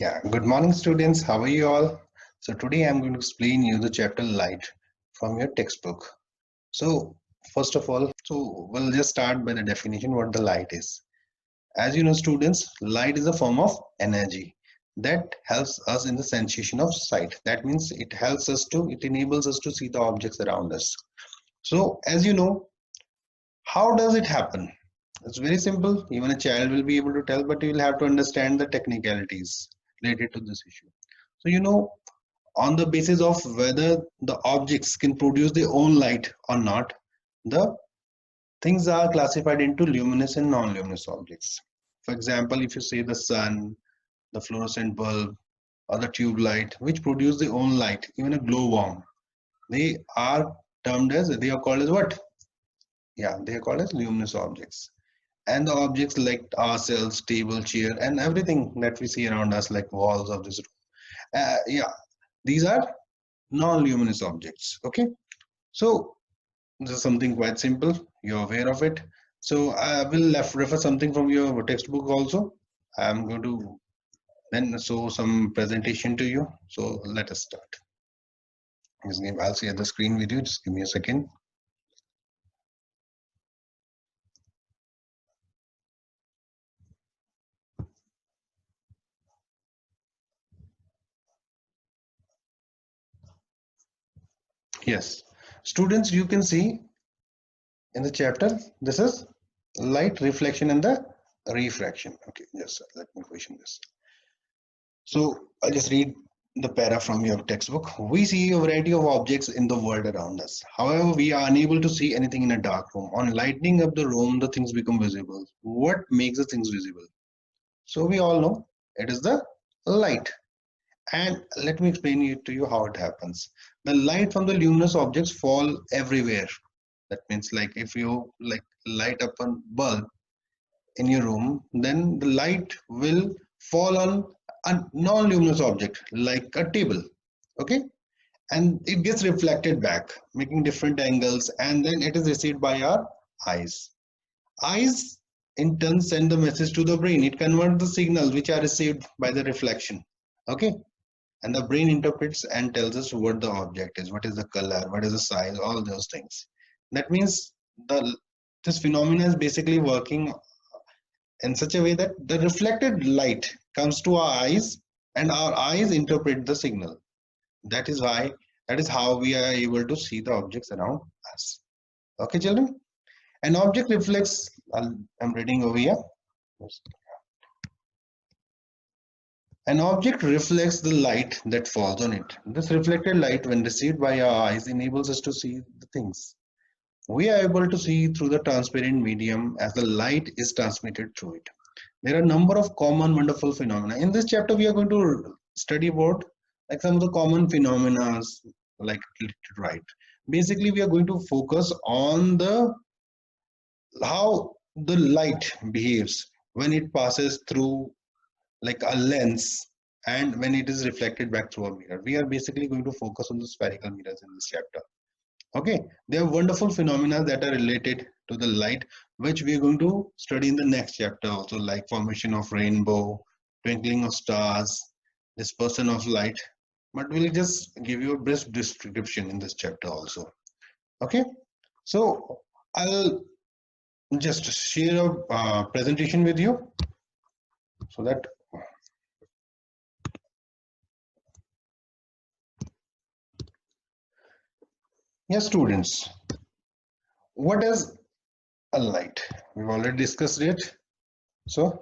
Yeah, good morning students. How are you all? So today I'm going to explain you the chapter light from your textbook. So first of all, we'll just start by the definition what the light is. As you know students, light is a form of energy that helps us in the sensation of sight. That means it enables us to see the objects around us. So as you know, how does it happen? It's very simple. Even a child will be able to tell, but you will have to understand the technicalities related to this issue. So on the basis of whether the objects can produce their own light or not, the things are classified into luminous and non-luminous objects. For example, if you say the sun, the fluorescent bulb, or the tube light, which produce their own light, even a glowworm, they are called as what? Yeah, they are called as luminous objects. And the objects like ourselves, table, chair, and everything that we see around us, like walls of this room. Yeah, these are non-luminous objects. Okay, so this is something quite simple. You're aware of it. So I will refer something from your textbook also. I'm going to then show some presentation to you. So let us start. I'll share the screen with you. Just give me a second. Yes, students, you can see in the chapter, this is light reflection and the refraction. Okay, just let me question this. So I'll just read the para from your textbook. We see a variety of objects in the world around us. However, we are unable to see anything in a dark room. On lighting up the room, the things become visible. What makes the things visible? So we all know it is the light. And let me explain it to you how it happens. The light from the luminous objects fall everywhere. That means like if you light up a bulb in your room, then the light will fall on a non-luminous object like a table. Okay, and it gets reflected back, making different angles, and then it is received by our eyes. Eyes in turn send the message to the brain. It converts the signals which are received by the reflection. Okay, and the brain interprets and tells us what the object is, what is the color, what is the size, all those things. That means the this phenomena is basically working in such a way that the reflected light comes to our eyes and our eyes interpret the signal. That is how we are able to see the objects around us. Okay, children? An object reflects, I'm reading over here. An object reflects the light that falls on it. This reflected light, when received by our eyes, enables us to see the things. We are able to see through the transparent medium as the light is transmitted through it. There are a number of common wonderful phenomena. In this chapter, we are going to study about like some of the common phenomena like right. Basically, we are going to focus on the how the light behaves when it passes through like a lens and when it is reflected back through a mirror. We are basically going to focus on the spherical mirrors in this chapter. Okay, there are wonderful phenomena that are related to the light, which we are going to study in the next chapter also, like formation of rainbow, twinkling of stars, dispersion of light. But we'll just give you a brief description in this chapter also. Okay, so I'll just share a presentation with you so that yes, students, what is a light? We've already discussed it. So,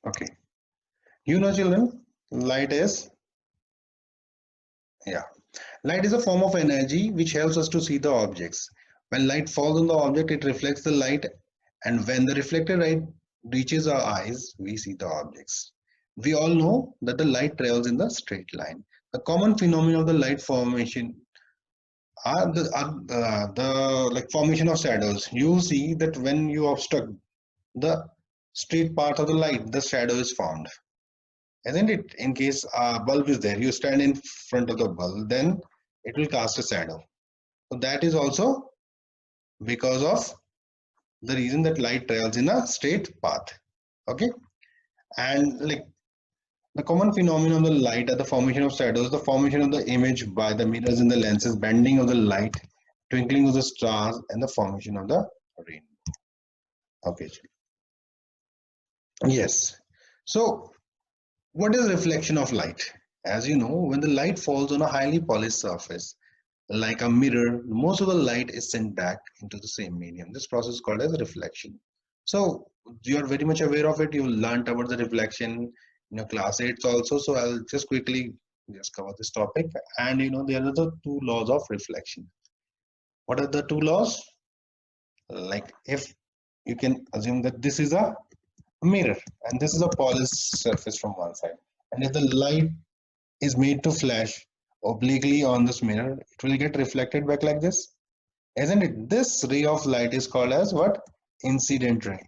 okay, children, light is, yeah, light is a form of energy which helps us to see the objects. When light falls on the object, it reflects the light, and when the reflected light reaches our eyes, we see the objects. We all know that the light travels in the straight line. The common phenomena of the light formation are the like formation of shadows. You see that when you obstruct the straight path of the light, the shadow is formed, isn't it? In case a bulb is there, you stand in front of the bulb, then it will cast a shadow. So that is also because of the reason that light travels in a straight path. Okay, and like the common phenomenon of the light are the formation of shadows, the formation of the image by the mirrors in the lenses, bending of the light, twinkling of the stars, and the formation of the rain. Okay, yes. So, what is reflection of light? As you know, when the light falls on a highly polished surface, like a mirror, most of the light is sent back into the same medium. This process is called as reflection. So you are very much aware of it. You learned about the reflection in your class 8 also. So I'll just quickly just cover this topic. And there are the two laws of reflection. What are the two laws? Like if you can assume that this is a mirror and this is a polished surface from one side. And if the light is made to flash obliquely on this mirror, it will get reflected back like this, isn't it? This ray of light is called as what? Incident ray.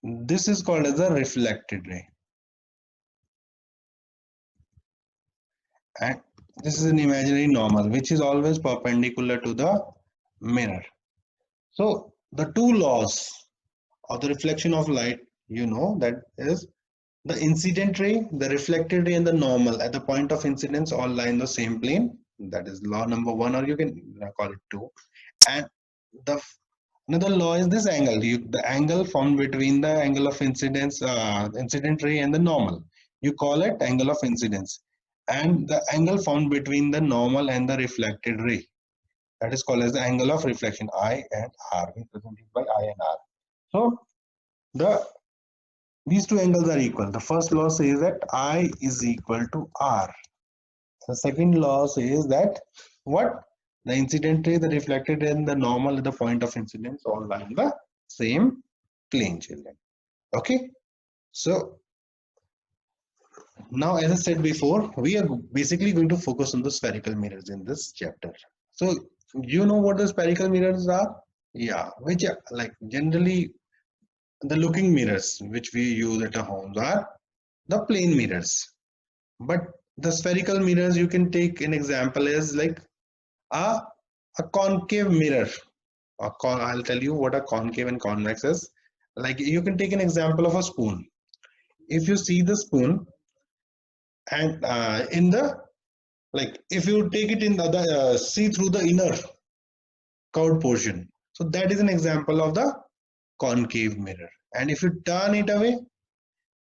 This is called as a reflected ray. And this is an imaginary normal, which is always perpendicular to the mirror. So the two laws of the reflection of light, that is the incident ray, the reflected ray, and the normal at the point of incidence all lie in the same plane. That is law number one, or you can call it two. And the another law is this angle. The angle formed between the angle of incidence, incident ray, and the normal. You call it angle of incidence. And the angle formed between the normal and the reflected ray, that is called as the angle of reflection. I and R, represented by I and R. So the these two angles are equal. The first law says that I is equal to R. The second law says that what? The incident ray, the reflected and the normal at the point of incidence all lie in the same plane, children. Okay. So now, as I said before, we are basically going to focus on the spherical mirrors in this chapter. So you know what the spherical mirrors are? Yeah, which are like generally the looking mirrors which we use at our homes are the plane mirrors. But the spherical mirrors, you can take an example as like a, a concave mirror. I'll tell you what a concave and convex is. Like you can take an example of a spoon. If you see the spoon and in the like if you take it in the see through the inner curved portion, so that is an example of the concave mirror. And if you turn it away,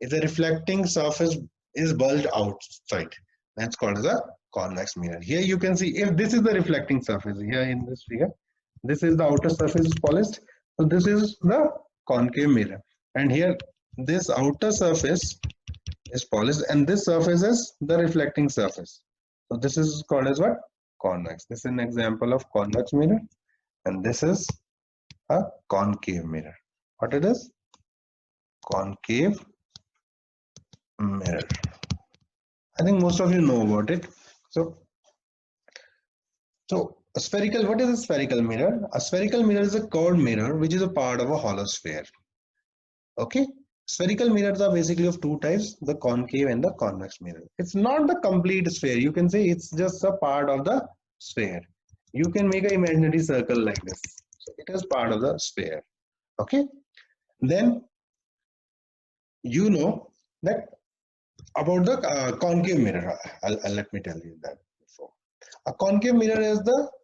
if the reflecting surface is bulged outside, that's called as a convex mirror. Here you can see if this is the reflecting surface here in this figure, this is the outer surface is polished, so this is the concave mirror, and here this outer surface is polished and this surface is the reflecting surface. So this is called as what? Convex. This is an example of convex mirror, and this is a concave mirror. What it is? Concave mirror. I think most of you know about it. So a spherical, what is a spherical mirror? A spherical mirror is a curved mirror which is a part of a hollow sphere. Okay. Spherical mirrors are basically of two types, the concave and the convex mirror. It's not the complete sphere. You can say it's just a part of the sphere. You can make an imaginary circle like this. So it is part of the sphere. Okay. Then you know that about the concave mirror. Let me tell you that before. A concave mirror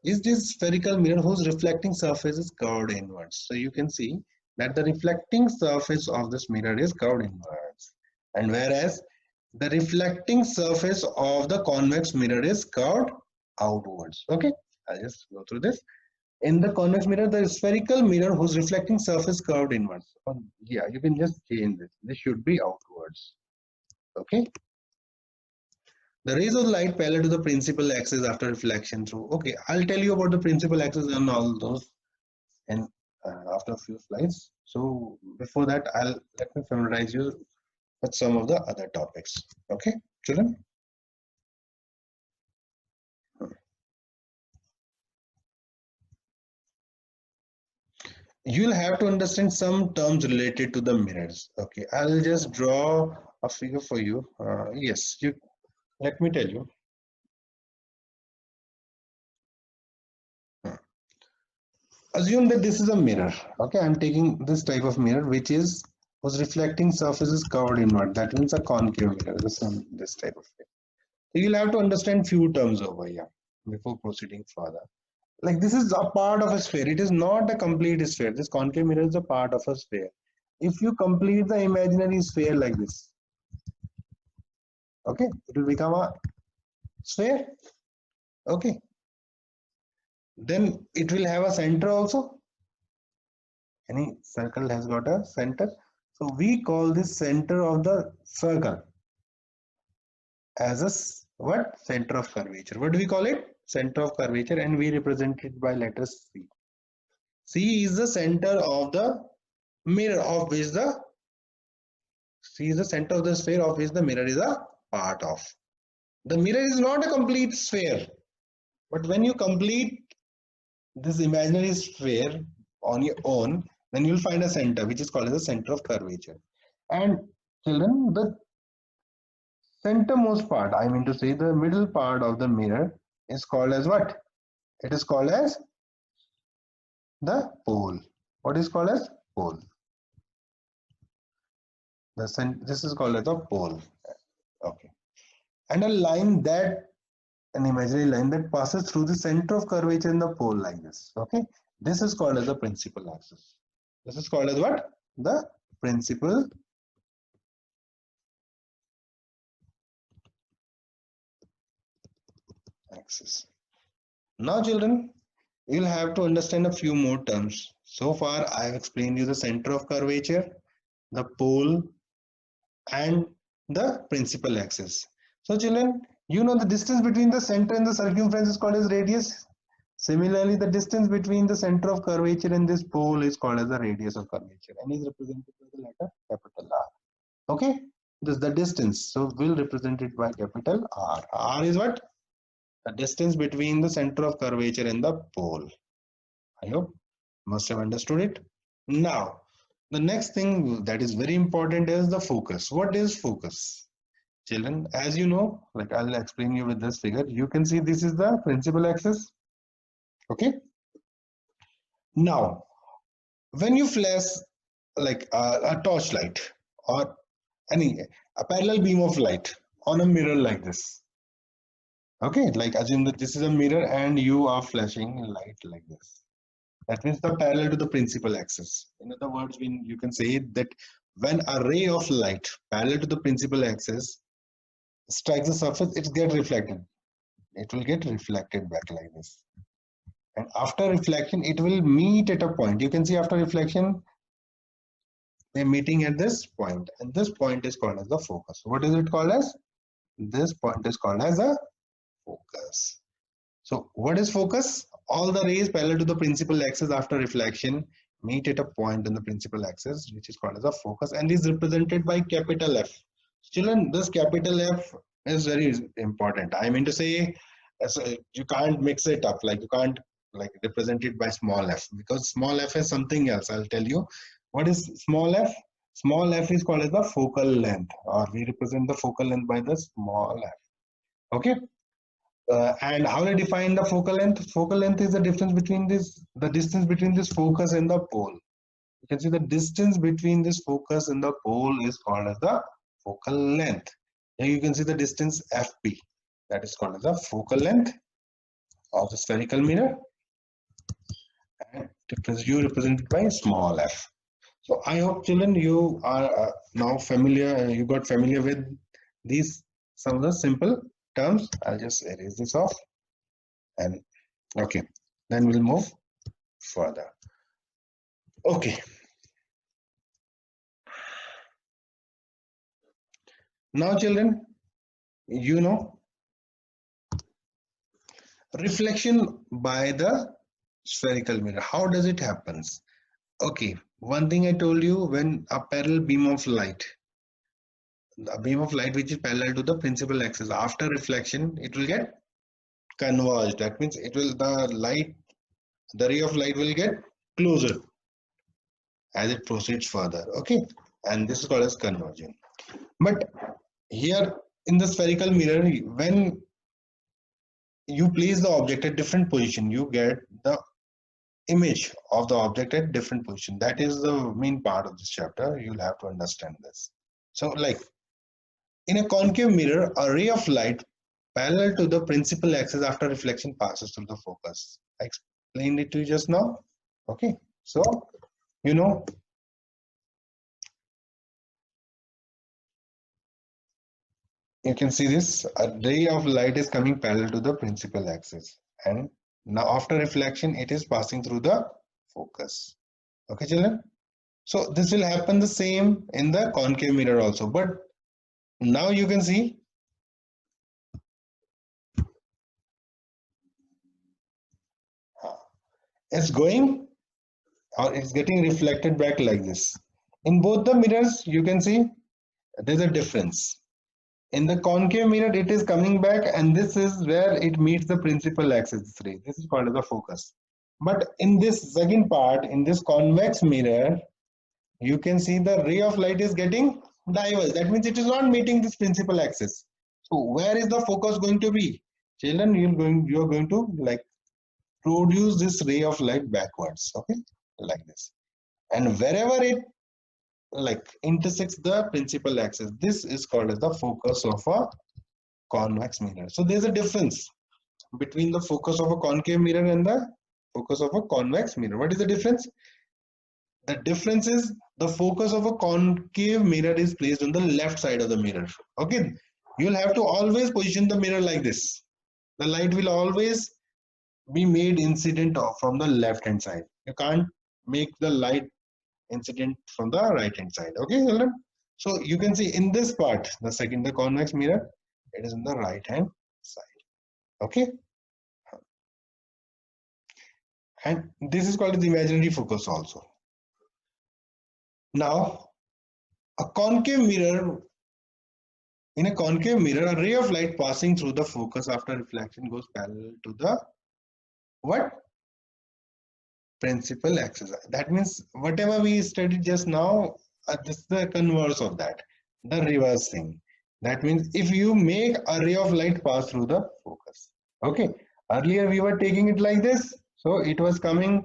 is this spherical mirror whose reflecting surface is curved inwards. So you can see that the reflecting surface of this mirror is curved inwards, and whereas the reflecting surface of the convex mirror is curved outwards. Okay, I'll just go through this. In the convex mirror, the spherical mirror whose reflecting surface curved inwards. Yeah, you can just change this. This should be outwards. Okay. The rays of light parallel to the principal axis after reflection through. Okay, I'll tell you about the principal axis and all those and after a few slides. So before that, let me familiarize you with some of the other topics. Okay, children. You'll have to understand some terms related to the mirrors. Okay, I'll just draw a figure for you. Yes, you. Let me tell you. Assume that this is a mirror. Okay, I'm taking this type of mirror which is whose reflecting surface is covered inward. That means a concave mirror. This type of thing. So you'll have to understand few terms over here before proceeding further. Like this is a part of a sphere. It is not a complete sphere. This concave mirror is a part of a sphere. If you complete the imaginary sphere like this, okay, it will become a sphere. Okay, then it will have a center also. Any circle has got a center. So we call this center of the circle as a what? Center of curvature. What do we call it? Center of curvature, and we represent it by letter C. C is the center of the mirror of which the C is the center of the sphere of which the mirror is a part of. The mirror is not a complete sphere, but when you complete this imaginary sphere on your own, then you'll find a center which is called as the center of curvature. And children, the centermost part, I mean to say the middle part of the mirror is called as what? It is called as the pole. What is called as pole? This is called as the pole. Okay. And a line that, an imaginary line that passes through the center of curvature in the pole like this. Okay. This is called as the principal axis. This is called as what? The principal axis. Now children, you'll have to understand a few more terms. So far I have explained you the center of curvature, the pole, and the principal axis. So children, you know the distance between the center and the circumference is called as radius. Similarly, the distance between the center of curvature and this pole is called as the radius of curvature and is represented by the letter capital R. Okay, this is the distance. So we'll represent it by capital R. R is what? The distance between the center of curvature and the pole. I hope must have understood it. Now, the next thing that is very important is the focus. What is focus? Children, as you know, like I'll explain you with this figure, you can see this is the principal axis. Okay. Now, when you flash like a torchlight or any a parallel beam of light on a mirror like this, okay, like assume that this is a mirror and you are flashing light like this. That means the parallel to the principal axis. In other words, when you can say that when a ray of light parallel to the principal axis strikes the surface, it gets reflected. It will get reflected back like this. And after reflection, it will meet at a point. You can see after reflection, they're meeting at this point, and this point is called as the focus. What is it called as? This point is called as a focus. So what is focus? All the rays parallel to the principal axis after reflection meet at a point in the principal axis, which is called as a focus, and is represented by capital F. Children, this capital F is very important. I mean to say, you can't mix it up. Like you can't like represent it by small f, because small f is something else. I'll tell you what is small f. Small f is called as the focal length, or we represent the focal length by the small f. Okay. And how to define the focal length? Focal length is the difference between the distance between this focus and the pole. You can see the distance between this focus and the pole is called as the focal length. Here you can see the distance FP. That is called as the focal length of the spherical mirror, and you represented by small f. So I hope children you are now familiar. You got familiar with these some of the simple terms. I'll just erase this off. And okay, then we'll move further. Okay, now children, you know reflection by the spherical mirror. How does it happens? Okay, one thing I told you, when a parallel beam of light, the beam of light which is parallel to the principal axis, after reflection it will get converged. That means it will the ray of light will get closer as it proceeds further. Okay, and this is called as conversion. But here in the spherical mirror, when you place the object at different position, you get the image of the object at different position. That is the main part of this chapter. You'll have to understand this. So like in a concave mirror, a ray of light parallel to the principal axis after reflection passes through the focus. I explained it to you just now. Okay, so you know, you can see this, a ray of light is coming parallel to the principal axis, and now after reflection it is passing through the focus. Okay children, so this will happen the same in the concave mirror also, but now you can see it's going, or it's getting reflected back like this. In both the mirrors you can see there's a difference. In the concave mirror it is coming back, and this is where it meets the principal axis ray. This is called as the focus. But in this second part, in this convex mirror, you can see the ray of light is getting diverged. That means it is not meeting this principal axis. So where is the focus going to be? Children, you're going to like produce this ray of light backwards, okay, like this. And wherever it like intersects the principal axis, this is called as the focus of a convex mirror. So there's a difference between the focus of a concave mirror and the focus of a convex mirror. What is the difference? The difference is the focus of a concave mirror is placed on the left side of the mirror. Okay, you'll have to always position the mirror like this. The light will always be made incident from the left hand side. You can't make the light incident from the right hand side. Okay children, so you can see in this part, the convex mirror, it is in the right hand side. Okay, and this is called the imaginary focus also. Now a concave mirror, in a concave mirror, a ray of light passing through the focus after reflection goes parallel to the what? Principal axis. That means whatever we studied just now, this is the converse of that, the reverse thing. That means if you make a ray of light pass through the focus, okay, earlier we were taking it like this, so it was coming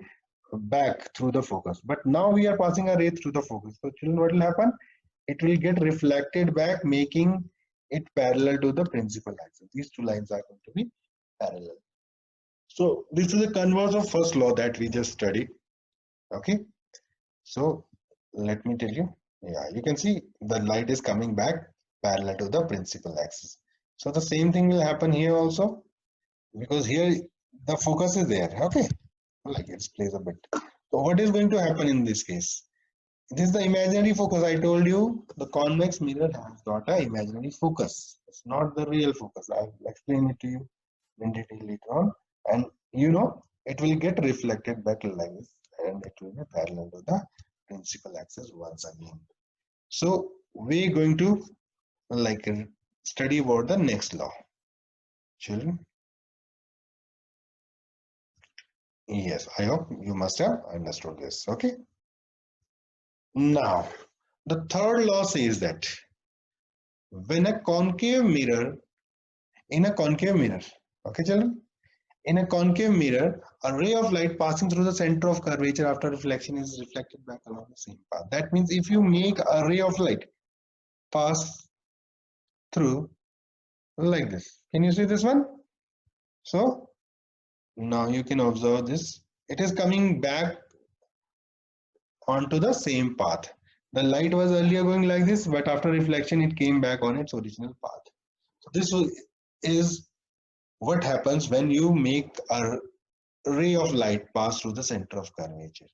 back through the focus, but now we are passing a ray through the focus. So children, what will happen? It will get reflected back, making it parallel to the principal axis. These two lines are going to be parallel. So this is the converse of first law that we just studied. Okay, so let me tell you. Yeah, you can see the light is coming back parallel to the principal axis. So the same thing will happen here also, because here the focus is there. Okay, like it's plays a bit. So what is going to happen in this case? This is the imaginary focus. I told you the convex mirror has got an imaginary focus. It's not the real focus. I'll explain it to you in detail later on. And you know, it will get reflected back like this, and it will be parallel to the principal axis once again. So we're going to like study about the next law. Children, yes, I hope you must have understood this. Okay. Now, the third law says that when a concave mirror, in a concave mirror, okay children, in a concave mirror, a ray of light passing through the center of curvature after reflection is reflected back along the same path. That means if you make a ray of light pass through like this, can you see this one? So now you can observe this. It is coming back onto the same path. The light was earlier going like this, but after reflection, it came back on its original path. So this is what happens when you make a ray of light pass through the center of curvature.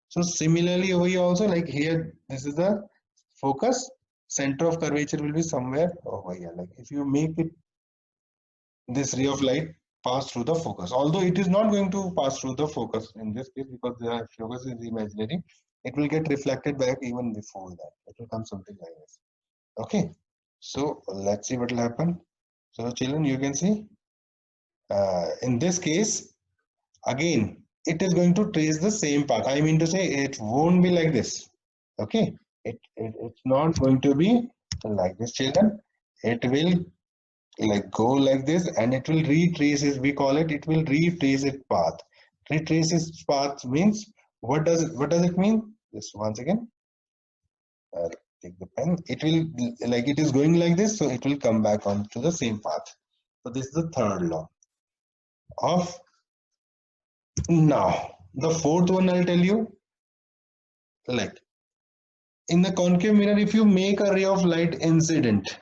So similarly over here also, like here, this is the focus, center of curvature will be somewhere over here. Like if you make it, this ray of light pass through the focus, although it is not going to pass through the focus in this case because the focus is imaginary, it will get reflected back even before that. It will come something like this. Okay, so let's see what will happen. So children, you can see in this case, again, it is going to trace the same path. I mean to say it won't be like this. Okay, it's not going to be like this, children. It will like go like this, and it will retrace it. We call it, it will retrace its path. Retrace its path means what does it mean? Just once again, I'll take the pen. It will, like it is going like this, so it will come back onto the same path. So this is the third law of. Now the fourth one I'll tell you, like in the concave mirror, if you make a ray of light incident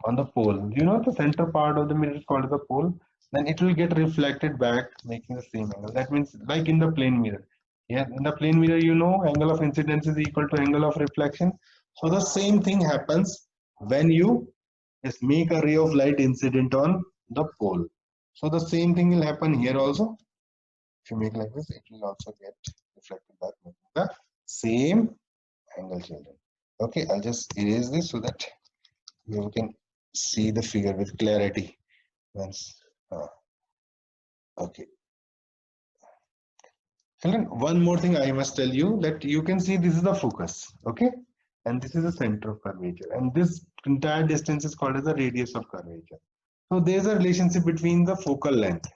on the pole, you know the center part of the mirror is called the pole, then it will get reflected back making the same angle. That means like in the plane mirror, yeah, in the plane mirror, you know, angle of incidence is equal to angle of reflection. So the same thing happens when you just make a ray of light incident on the pole. So the same thing will happen here also. If you make like this, it will also get reflected back making the same angle, children. Okay, I'll just erase this so that you can see the figure with clarity once. Okay, children, one more thing I must tell you, that you can see this is the focus, okay, and this is the center of curvature, and this entire distance is called as the radius of curvature. So there's a relationship between the focal length.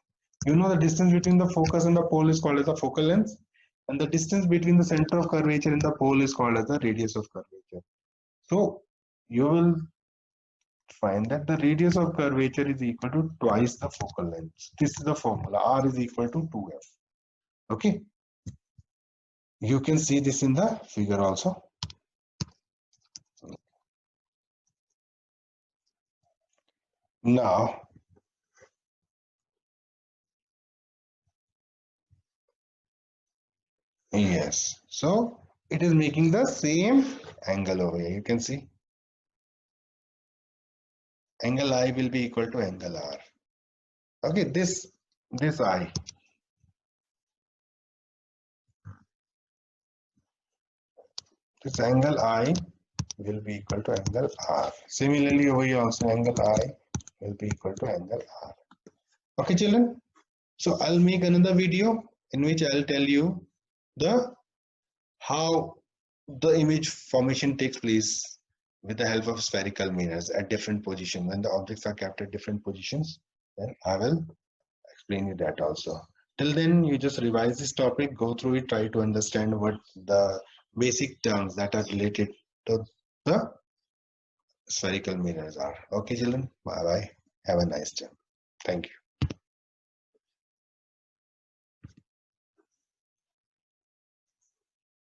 You know, the distance between the focus and the pole is called as the focal length, and the distance between the center of curvature and the pole is called as the radius of curvature. So you will find that the radius of curvature is equal to twice the focal length. This is the formula. R is equal to 2f. Okay. You can see this in the figure also. Now, yes. So it is making the same angle over here. You can see angle I will be equal to angle R. Okay, this I. This angle I will be equal to angle R. Similarly, over here also angle I will be equal to angle R. Okay, children. So I'll make another video in which I'll tell you the how the image formation takes place with the help of spherical mirrors at different positions. When the objects are kept at different positions, then I will explain you that also. Till then, you just revise this topic, go through it, try to understand what the basic terms that are related to the spherical mirrors are. Okay, children, bye bye. Have a nice day. Thank you.